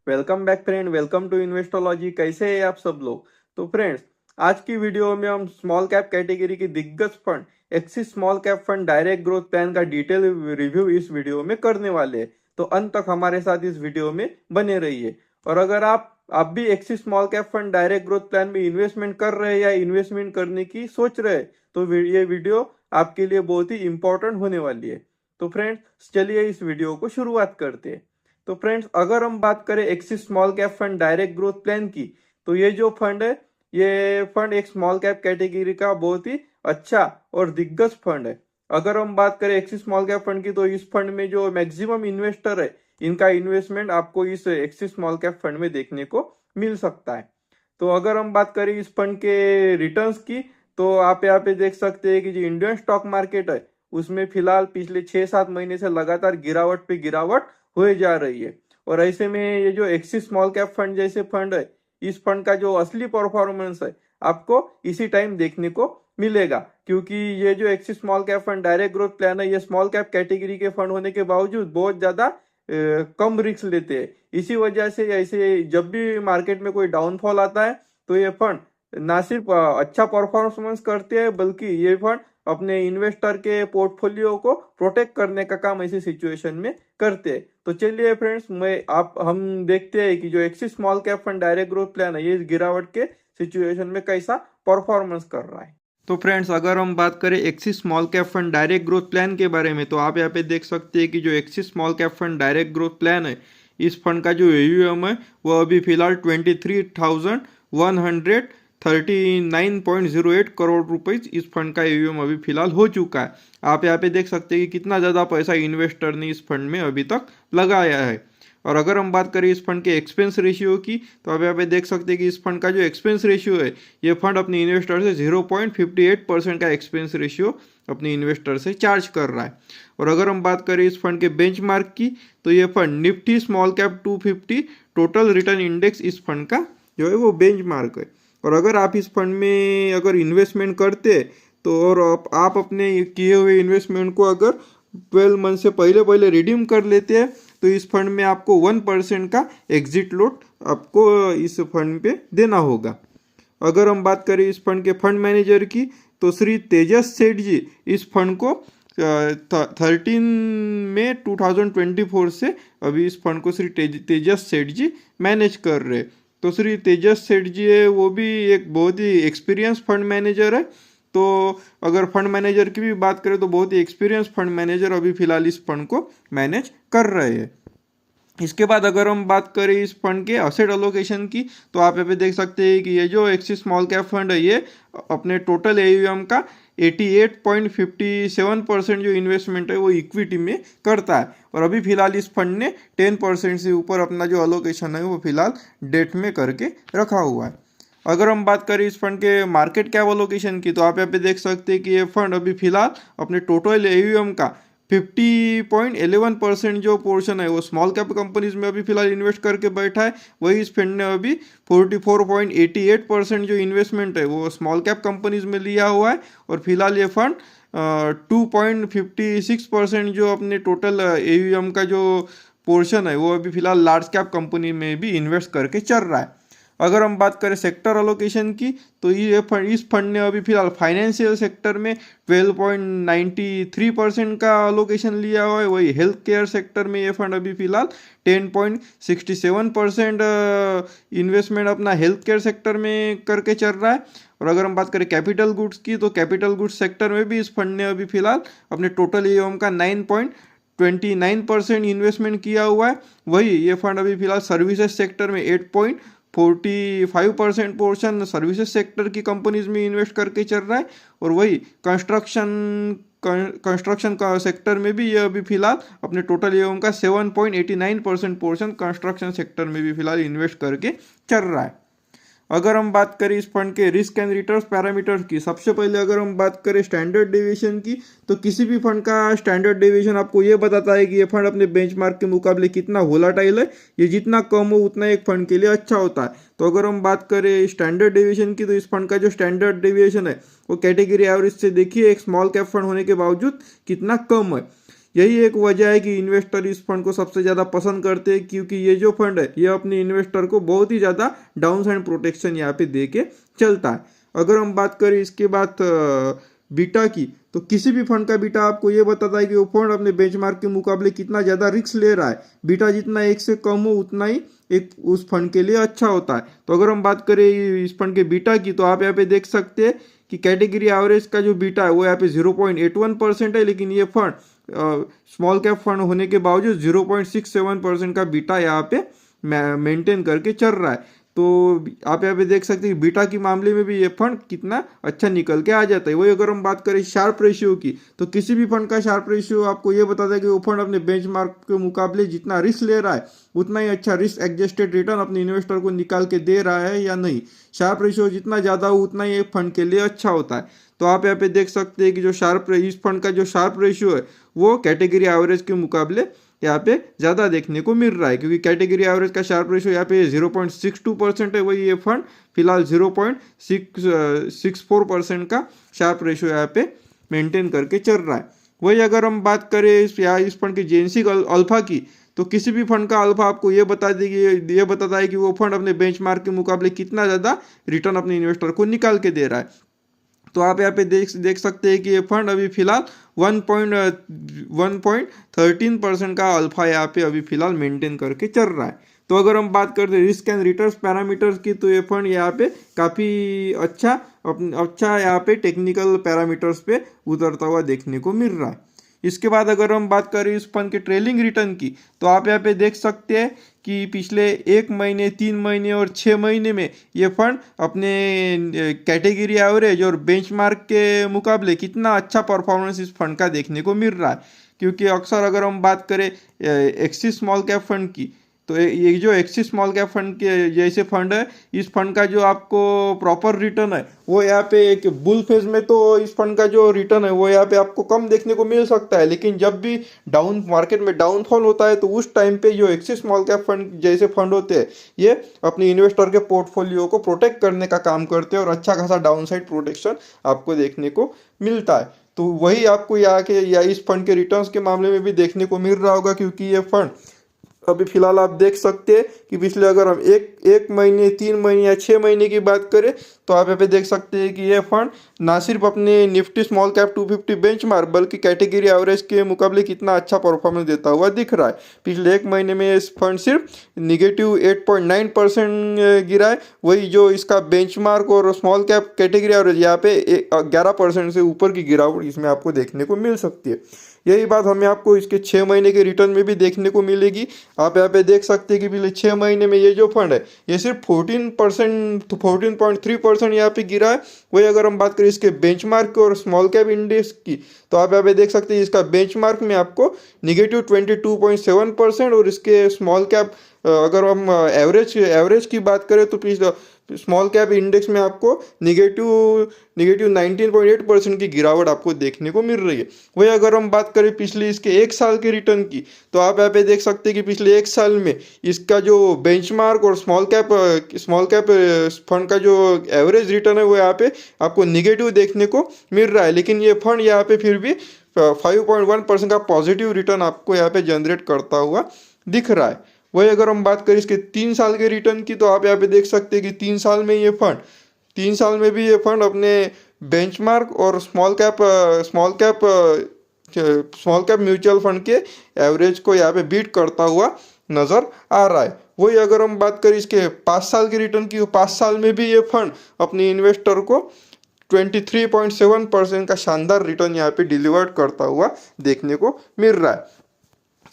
Welcome back friend, welcome to Investology. कैसे हैं आप सब लोग। तो फ्रेंड्स, आज की वीडियो में हम स्मॉल कैप कैटेगरी की दिग्गज fund axis small cap fund direct growth plan का डिटेल रिव्यू इस वीडियो में करने वाले हैं। तो अंत तक हमारे साथ इस वीडियो में बने रहिए। और अगर आप भी axis small cap fund direct growth plan में इन्वेस्टमेंट कर रहे हैं या इन्वेस्टमेंट करने की सोच रहे हैं तो ये वीडियो आपके लिए बहुत ही इंपॉर्टेंट होने वाली है। तो फ्रेंड्स, चलिए इस वीडियो को शुरुआत करते हैं। तो फ्रेंड्स, अगर हम बात करें axis small cap fund direct growth plan की, तो ये जो फंड है, ये फंड एक स्मॉल कैप कैटेगरी का बहुत ही अच्छा और दिग्गज फंड है। अगर हम बात करें एक्सिस स्मॉल कैप फंड की, तो इस फंड में जो मैक्सिमम इन्वेस्टर है, इनका इन्वेस्टमेंट आपको इस एक्सिस स्मॉल कैप फंड में देखने को मिल सकता है। तो अगर हम बात करें इस फंड के रिटर्न्स की, तो आप यहाँ पे देख सकते हैं कि जो इंडियन स्टॉक मार्केट है, उसमें फिलहाल पिछले 6-7 महीने से लगातार गिरावट पे गिरावट हुए जा रही है। और ऐसे में ये जो एक्सिस स्मॉल कैप फंड जैसे फंड है, इस फंड का जो असली परफॉर्मेंस है आपको इसी टाइम देखने को मिलेगा। क्योंकि ये जो axis small cap fund direct growth plan है, ये स्मॉल कैप कैटेगरी के फंड होने के बावजूद बहुत ज्यादा कम रिस्क लेते हैं। इसी वजह से ऐसे जब भी मार्केट में कोई डाउनफॉल आता है, तो ये फंड ना सिर्फ अच्छा परफॉर्मेंस करते हैं, बल्कि ये फंड अपने इन्वेस्टर के पोर्टफोलियो को प्रोटेक्ट करने का काम ऐसी सिचुएशन में करते हैं। तो चलिए फ्रेंड्स, हम देखते हैं कि जो axis small cap fund direct growth plan है, ये इस गिरावट के सिचुएशन में कैसा परफॉर्मेंस कर रहा है। तो फ्रेंड्स, अगर हम बात करें axis small cap fund direct growth plan के बारे में, तो आप यहाँ पे देख सकते हैं कि जो axis small cap fund direct growth plan है, इस फंड का जो AUM है वो अभी फिलहाल 23,139.08 करोड़ रुपए इस फंड का AUM अभी फिलहाल हो चुका है। आप यहाँ पे देख सकते हैं कि कितना ज़्यादा पैसा इन्वेस्टर ने इस फंड में अभी तक लगाया है। और अगर हम बात करें इस फंड के एक्सपेंस रेशियो की, तो आप यहाँ पे देख सकते हैं कि इस फंड का जो एक्सपेंस रेशियो है, ये फंड अपने इन्वेस्टर से 0.58% का एक्सपेंस रेशियो अपने इन्वेस्टर से चार्ज कर रहा है। और अगर हम बात करें इस फंड के बेंचमार्क की, तो ये fund Nifty small cap 250 total return index इस फंड का जो है वो बेंचमार्क है। और अगर आप इस फंड में अगर इन्वेस्टमेंट करते हैं, तो और आप अपने किए हुए इन्वेस्टमेंट को अगर 12 मंथ से पहले पहले रिडीम कर लेते हैं, तो इस फंड में आपको 1% का एग्जिट लोड आपको इस फंड पे देना होगा। अगर हम बात करें इस फंड के फंड मैनेजर की, तो श्री तेजस सेठ जी इस फंड को 13 मई 2024 से अभी इस फंड को श्री तेजस सेठ जी मैनेज कर रहे हैं। तो श्री तेजस सेठ जी है, वो भी एक बहुत ही एक्सपीरियंस फंड मैनेजर है। तो अगर फंड मैनेजर की भी बात करें, तो बहुत ही एक्सपीरियंस फंड मैनेजर अभी फिलहाल इस फंड को मैनेज कर रहे हैं। इसके बाद अगर हम बात करें इस फंड के असेट एलोकेशन की, तो आप यहाँ पे देख सकते हैं कि ये जो एक्सिस स्मॉल कैप फंड है, ये अपने टोटल AUM का 88.57% जो इन्वेस्टमेंट है वो इक्विटी में करता है। और अभी फिलहाल इस फंड ने 10% से ऊपर अपना जो एलोकेशन है वो फिलहाल डेट में करके रखा हुआ है। अगर हम बात करें इस फंड के मार्केट कैप एलोकेशन की, तो आप यहाँ पे देख सकते हैं कि ये फंड अभी फिलहाल अपने टोटल AUM का 50.11% जो पोर्शन है वो स्मॉल कैप कंपनीज में अभी फिलहाल इन्वेस्ट करके बैठा है। वही इस फंड ने अभी 44.88% जो इन्वेस्टमेंट है वो स्मॉल कैप कंपनीज में लिया हुआ है। और फिलहाल ये फंड 2.56% जो अपने टोटल AUM का जो पोर्शन है वो अभी फिलहाल लार्ज कैप कंपनी में भी इन्वेस्ट करके चल रहा है। अगर हम बात करें सेक्टर एलोकेशन की, तो ये फंड इस फंड ने अभी फिलहाल फाइनेंशियल सेक्टर में 12.93% का एलोकेशन लिया हुआ है। वही हेल्थ केयर सेक्टर में ये फंड अभी फिलहाल 10.67% इन्वेस्टमेंट अपना हेल्थ केयर सेक्टर में करके चल रहा है। और अगर हम बात करें कैपिटल गुड्स की, तो कैपिटल गुड्स सेक्टर में भी इस फंड ने अभी फिलहाल अपने टोटल AUM का 9.29% इन्वेस्टमेंट किया हुआ है। वही ये फंड अभी फिलहाल सर्विसेज सेक्टर में 8.45% पोर्शन सर्विसेज सेक्टर की कंपनीज में इन्वेस्ट करके चल रहा है। और वही कंस्ट्रक्शन का सेक्टर में भी ये अभी फिलहाल अपने टोटल AUM का 7.89% पोर्शन कंस्ट्रक्शन सेक्टर में भी फिलहाल इन्वेस्ट करके चल रहा है। अगर हम बात करें इस फंड के रिस्क एंड रिटर्न पैरामीटर्स की, सबसे पहले अगर हम बात करें स्टैंडर्ड डेविएशन की, तो किसी भी फंड का स्टैंडर्ड डेविएशन आपको ये बताता है कि ये फंड अपने बेंचमार्क के मुकाबले कितना वोलाटाइल है। ये जितना कम हो उतना एक फंड के लिए अच्छा होता है। तो अगर हम बात करें स्टैंडर्ड डेविएशन की, तो इस फंड का जो स्टैंडर्ड डेविएशन है वो कैटेगरी एवरेज से देखिए एक स्मॉल कैप फंड होने के बावजूद कितना कम है। यही एक वजह है कि इन्वेस्टर इस फंड को सबसे ज़्यादा पसंद करते हैं, क्योंकि ये जो फंड है ये अपने इन्वेस्टर को बहुत ही ज़्यादा डाउन साइड प्रोटेक्शन यहाँ पे दे के चलता है। अगर हम बात करें इसके बाद बीटा की, तो किसी भी फंड का बीटा आपको ये बताता है कि वो फंड अपने बेंचमार्क के मुकाबले कितना ज़्यादा रिस्क ले रहा है। बीटा जितना एक से कम हो उतना ही एक उस फंड के लिए अच्छा होता है। तो अगर हम बात करें इस फंड के बीटा की, तो आप यहाँ पे देख सकते हैं कि कैटेगरी एवरेज का जो बीटा है वो यहाँ पे 0.81% है, लेकिन ये फंड स्मॉल कैप फंड होने के बावजूद 0.67% का बीटा यहाँ पे मेंटेन करके चल रहा है। तो आप यहाँ पे देख सकते हैं बीटा के मामले में भी ये फंड कितना अच्छा निकल के आ जाता है। वही अगर हम बात करें शार्प रेशियो की, तो किसी भी फंड का शार्प रेशियो आपको ये बताता है कि वो फंड अपने बेंचमार्क के मुकाबले जितना रिस्क ले रहा है उतना ही अच्छा रिस्क एडजस्टेड रिटर्न अपने इन्वेस्टर को निकाल के दे रहा है या नहीं। शार्प रेशियो जितना ज़्यादा हो उतना ही एक फंड के लिए अच्छा होता है। तो आप यहाँ पे देख सकते हैं कि जो इस फंड का जो शार्प रेशियो है वो कैटेगरी एवरेज के मुकाबले यहाँ पे ज़्यादा देखने को मिल रहा है, क्योंकि कैटेगरी एवरेज का शार्प रेशियो यहाँ पे 0.62% है, वही ये फंड फिलहाल 0.64% का शार्प रेशियो यहाँ पे मेंटेन करके चल रहा है। वही अगर हम बात करें इस फंड की जेएनसी अल्फा की, तो किसी भी फंड का अल्फा आपको ये बताता है कि वो फंड अपने बेंचमार्क के मुकाबले कितना ज़्यादा रिटर्न अपने इन्वेस्टर को निकाल के दे रहा है। तो आप यहाँ पे देख सकते हैं कि ये फंड अभी फिलहाल 1.13% का अल्फा यहाँ पे अभी फिलहाल मेंटेन करके चल रहा है। तो अगर हम बात करते हैं रिस्क एंड रिटर्न पैरामीटर्स की, तो ये फंड यहाँ पे काफ़ी अच्छा यहाँ पे टेक्निकल पैरामीटर्स पे उतरता हुआ देखने को मिल रहा है। इसके बाद अगर हम बात करें इस फंड के ट्रेलिंग रिटर्न की, तो आप यहाँ पे देख सकते हैं कि पिछले 1 महीने, 3 महीने और 6 महीने में ये फंड अपने कैटेगरी एवरेज और बेंचमार्क के मुकाबले कितना अच्छा परफॉर्मेंस इस फंड का देखने को मिल रहा है। क्योंकि अक्सर अगर हम बात करें एक्सिस स्मॉल कैप फंड की, तो ये जो एक्सिस स्मॉल कैप फंड के जैसे फंड है, इस फंड का जो आपको प्रॉपर रिटर्न है वो यहाँ पे एक बुल फेज में तो इस फंड का जो रिटर्न है वो यहाँ पे आपको कम देखने को मिल सकता है, लेकिन जब भी डाउन मार्केट में डाउनफॉल होता है तो उस टाइम पे जो एक्सिस स्मॉल कैप फंड जैसे फंड होते हैं ये अपने इन्वेस्टर के पोर्टफोलियो को प्रोटेक्ट करने का काम करते हैं और अच्छा खासा डाउन साइड प्रोटेक्शन आपको देखने को मिलता है। तो वही आपको यहाँ के या इस फंड के रिटर्न्स के मामले में भी देखने को मिल रहा होगा, क्योंकि ये फंड अभी फिलहाल आप देख सकते हैं कि पिछले अगर हम एक महीने, 3 महीने या 6 महीने की बात करें, तो आप यहाँ पे देख सकते हैं कि ये फंड ना सिर्फ अपने निफ्टी स्मॉल कैप 250 बेंचमार्क बल्कि कैटेगरी एवरेज के मुकाबले कितना अच्छा परफॉर्मेंस देता हुआ दिख रहा है। पिछले 1 महीने में इस फंड सिर्फ -8.9% गिरा है, वही जो इसका बेंचमार्क और स्मॉल कैप कैटेगरी एवरेज यहाँ पे 11% से ऊपर की गिरावट इसमें आपको देखने को मिल सकती है। यही बात हमें आपको इसके 6 महीने के रिटर्न में भी देखने को मिलेगी। आप यहाँ पे देख सकते हैं कि पिछले 6 महीने में ये जो फंड है ये सिर्फ 14.3% यहाँ पे गिरा है। वही अगर हम बात करें इसके बेंचमार्क और स्मॉल कैप इंडेक्स की, तो आप यहाँ पे देख सकते हैं इसका बेंचमार्क में आपको -22.7% और इसके स्मॉल कैप अगर हम एवरेज की बात करें तो पिछले स्मॉल कैप इंडेक्स में आपको निगेटिव 19.8% की गिरावट आपको देखने को मिल रही है। वही अगर हम बात करें पिछले इसके 1 साल के रिटर्न की, तो आप यहाँ पे देख सकते हैं कि पिछले 1 साल में इसका जो बेंचमार्क और स्मॉल कैप फंड का जो एवरेज रिटर्न है वो यहाँ पे आपको निगेटिव देखने को मिल रहा है, लेकिन ये फंड यहाँ पे फिर भी 5.1% का पॉजिटिव रिटर्न आपको यहाँ पे जनरेट करता हुआ दिख रहा है। वही अगर हम बात करें इसके 3 साल के रिटर्न की, तो आप यहाँ पे देख सकते हैं कि 3 साल में भी ये फंड अपने बेंचमार्क और स्मॉल कैप म्यूचुअल फंड के एवरेज को यहाँ पे बीट करता हुआ नज़र आ रहा है। वही अगर हम बात करें इसके 5 साल के रिटर्न की, 5 साल में भी ये फंड अपने इन्वेस्टर को 23.7% का शानदार रिटर्न यहाँ पे डिलीवर्ड करता हुआ देखने को मिल रहा है।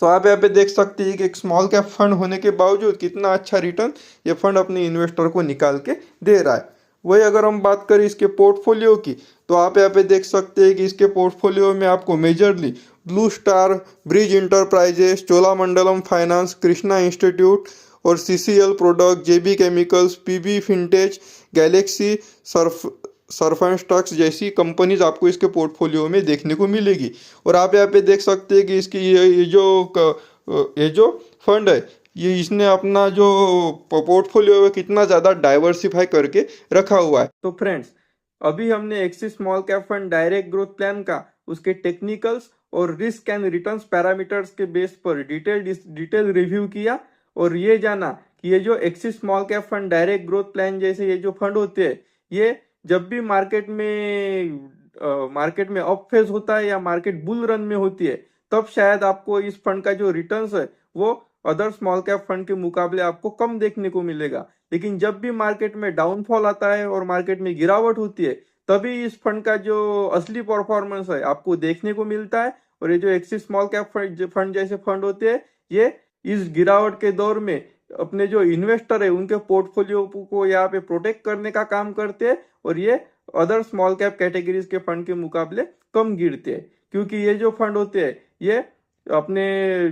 तो आप यहाँ पे देख सकते हैं कि एक स्मॉल कैप फंड होने के बावजूद कितना अच्छा रिटर्न ये फंड अपने इन्वेस्टर को निकाल के दे रहा है। वही अगर हम बात करें इसके पोर्टफोलियो की, तो आप यहाँ पे देख सकते हैं कि इसके पोर्टफोलियो में आपको majorly Blue Star, Bridge enterprises, Cholamandalam finance, Krishna institute और CCL product, JB chemicals, PB fintech, Galaxy, सरफन स्टॉक्स जैसी कंपनीज आपको इसके पोर्टफोलियो में देखने को मिलेगी। और आप यहाँ पे देख सकते हैं कि इसकी ये जो फंड है ये इसने अपना जो पोर्टफोलियो है कितना ज़्यादा डाइवर्सिफाई करके रखा हुआ है। तो फ्रेंड्स, अभी हमने axis small cap fund direct growth plan का उसके टेक्निकल्स और रिस्क एंड रिटर्न्स पैरामीटर्स के बेस पर डिटेल रिव्यू किया और ये जाना कि ये जो axis small cap fund direct growth plan जैसे ये जो फंड होते हैं, ये जब भी मार्केट में अप फेज होता है या मार्केट बुल रन में होती है, तब शायद आपको इस फंड का जो रिटर्न्स है वो अदर स्मॉल कैप फंड के मुकाबले आपको कम देखने को मिलेगा। लेकिन जब भी मार्केट में डाउनफॉल आता है और मार्केट में गिरावट होती है, तभी इस फंड का जो असली परफॉर्मेंस है आपको देखने को मिलता है। और ये जो एक्सिस स्मॉल कैप फंड जैसे फंड होते हैं, ये इस गिरावट के दौर में अपने जो इन्वेस्टर है उनके पोर्टफोलियो को यहाँ पे प्रोटेक्ट करने का काम करते हैं और ये अदर स्मॉल कैप कैटेगरीज के फंड के मुकाबले कम गिरते हैं, क्योंकि ये जो फंड होते हैं ये अपने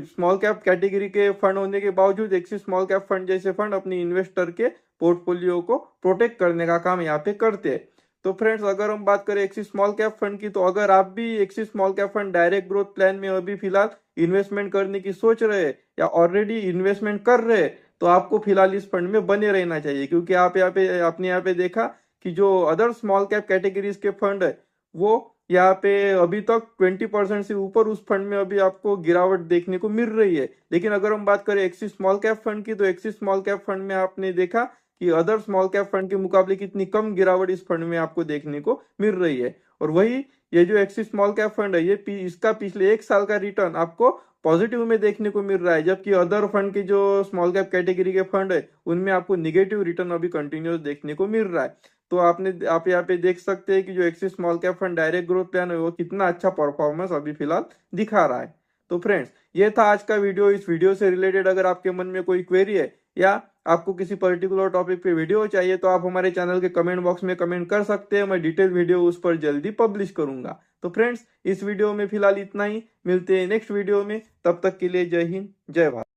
स्मॉल कैप कैटेगरी के फंड होने के बावजूद एक्सिस स्मॉल कैप फंड जैसे फंड अपनी इन्वेस्टर के पोर्टफोलियो को प्रोटेक्ट करने का काम यहाँ पे करते हैं। तो फ्रेंड्स, अगर हम बात करें एक्सिस स्मॉल कैप फंड की, तो अगर आप भी axis small cap fund direct growth plan में अभी फिलहाल इन्वेस्टमेंट करने की सोच रहे हैं या ऑलरेडी इन्वेस्टमेंट कर रहे हैं, तो आपको फिलहाल इस फंड में बने रहना चाहिए, क्योंकि आप आपने यहाँ पे देखा कि जो अदर स्मॉल कैप कैटेगरीज के फंड है वो यहाँ पे अभी तक 20% से ऊपर उस फंड में अभी आपको गिरावट देखने को मिल रही है। लेकिन अगर हम बात करें एक्सिस स्मॉल कैप फंड की, तो एक्सिस स्मॉल कैप फंड में आपने देखा कि अदर स्मॉल कैप फंड के मुकाबले कितनी कम गिरावट इस फंड में आपको देखने को मिल रही है। और वही ये जो एक्सिस स्मॉल कैप फंड है, ये इसका पिछले 1 साल का रिटर्न आपको पॉजिटिव में देखने को मिल रहा है, जबकि अदर फंड की जो स्मॉल कैप कैटेगरी के फंड है उनमें आपको निगेटिव रिटर्न अभी कंटिन्यूस देखने को मिल रहा है। तो आप यहाँ पे देख सकते हैं कि जो axis small cap fund direct growth plan है वो कितना अच्छा परफॉर्मेंस अभी फिलहाल दिखा रहा है। तो फ्रेंड्स, ये था आज का वीडियो। इस वीडियो से रिलेटेड अगर आपके मन में कोई क्वेरी है या आपको किसी पर्टिकुलर टॉपिक पे वीडियो चाहिए, तो आप हमारे चैनल के कमेंट बॉक्स में कमेंट कर सकते हैं। मैं डिटेल वीडियो उस पर जल्दी पब्लिश करूंगा। तो फ्रेंड्स, इस वीडियो में फिलहाल इतना ही। मिलते हैं नेक्स्ट वीडियो में, तब तक के लिए जय हिंद, जय भारत।